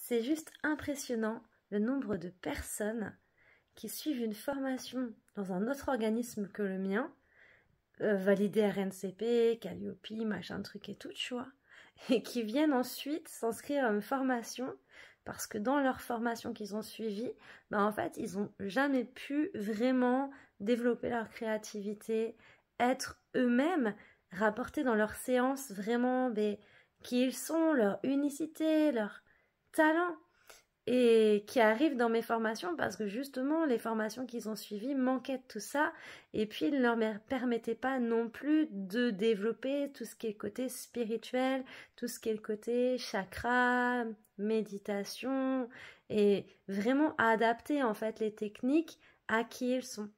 C'est juste impressionnant le nombre de personnes qui suivent une formation dans un autre organisme que le mien, validé RNCP, Calliope, machin truc et tout, tu vois, et qui viennent ensuite s'inscrire à une formation parce que dans leur formation qu'ils ont suivie, ben en fait, ils n'ont jamais pu vraiment développer leur créativité, être eux-mêmes, rapporter dans leurs séances vraiment qui ils sont, leur unicité, leur talent, et qui arrivent dans mes formations parce que justement les formations qu'ils ont suivies manquaient de tout ça et puis ils ne leur permettaient pas non plus de développer tout ce qui est le côté spirituel, tout ce qui est le côté chakra, méditation et vraiment adapter en fait les techniques à qui ils sont.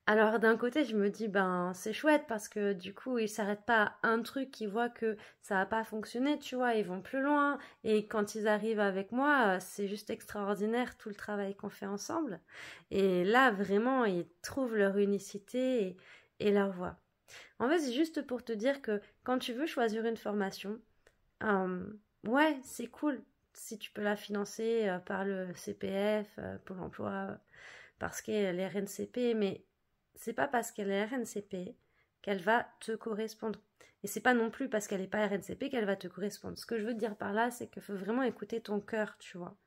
Alors d'un côté, je me dis, ben c'est chouette parce que du coup, ils s'arrêtent pas à un truc, ils voient que ça va pas fonctionner, tu vois, ils vont plus loin. Et quand ils arrivent avec moi, c'est juste extraordinaire tout le travail qu'on fait ensemble. Et là, vraiment, ils trouvent leur unicité et leur voix. En fait, c'est juste pour te dire que quand tu veux choisir une formation, ouais, c'est cool si tu peux la financer par le CPF, Pôle emploi, parce qu'elle est RNCP, mais c'est pas parce qu'elle est RNCP qu'elle va te correspondre. Et c'est pas non plus parce qu'elle n'est pas RNCP qu'elle va te correspondre. Ce que je veux te dire par là, c'est qu'il faut vraiment écouter ton cœur, tu vois.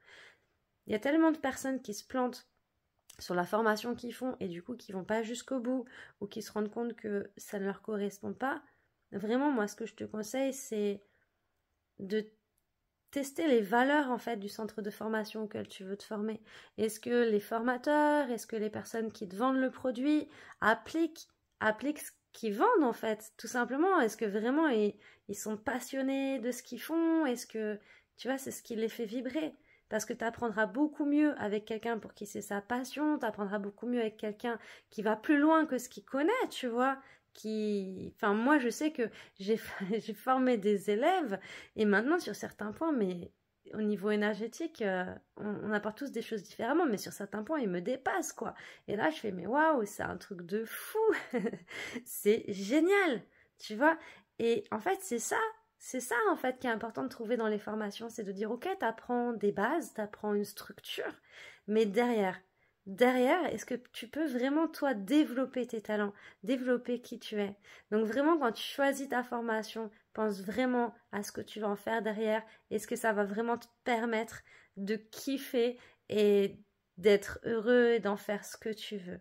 Il y a tellement de personnes qui se plantent sur la formation qu'ils font et du coup qui vont pas jusqu'au bout ou qui se rendent compte que ça ne leur correspond pas. Vraiment, moi, ce que je te conseille, c'est de tester les valeurs en fait du centre de formation auquel tu veux te former. Est-ce que les formateurs, est-ce que les personnes qui te vendent le produit appliquent ce qu'ils vendent en fait, tout simplement? Est-ce que vraiment ils sont passionnés de ce qu'ils font? Est-ce que, tu vois, c'est ce qui les fait vibrer? Parce que tu apprendras beaucoup mieux avec quelqu'un pour qui c'est sa passion, tu apprendras beaucoup mieux avec quelqu'un qui va plus loin que ce qu'il connaît, tu vois. Enfin, moi, je sais que j'ai formé des élèves et maintenant, sur certains points, mais au niveau énergétique, on apporte tous des choses différemment, mais sur certains points, ils me dépassent, quoi. Et là, je fais, mais waouh, c'est un truc de fou. C'est génial, tu vois. Et en fait, c'est ça, en fait, qui est important de trouver dans les formations, c'est de dire, ok, t'apprends des bases, t'apprends une structure, mais derrière, est-ce que tu peux vraiment, toi, développer tes talents, développer qui tu es? Donc vraiment, quand tu choisis ta formation, pense vraiment à ce que tu vas en faire derrière. Est-ce que ça va vraiment te permettre de kiffer et d'être heureux et d'en faire ce que tu veux?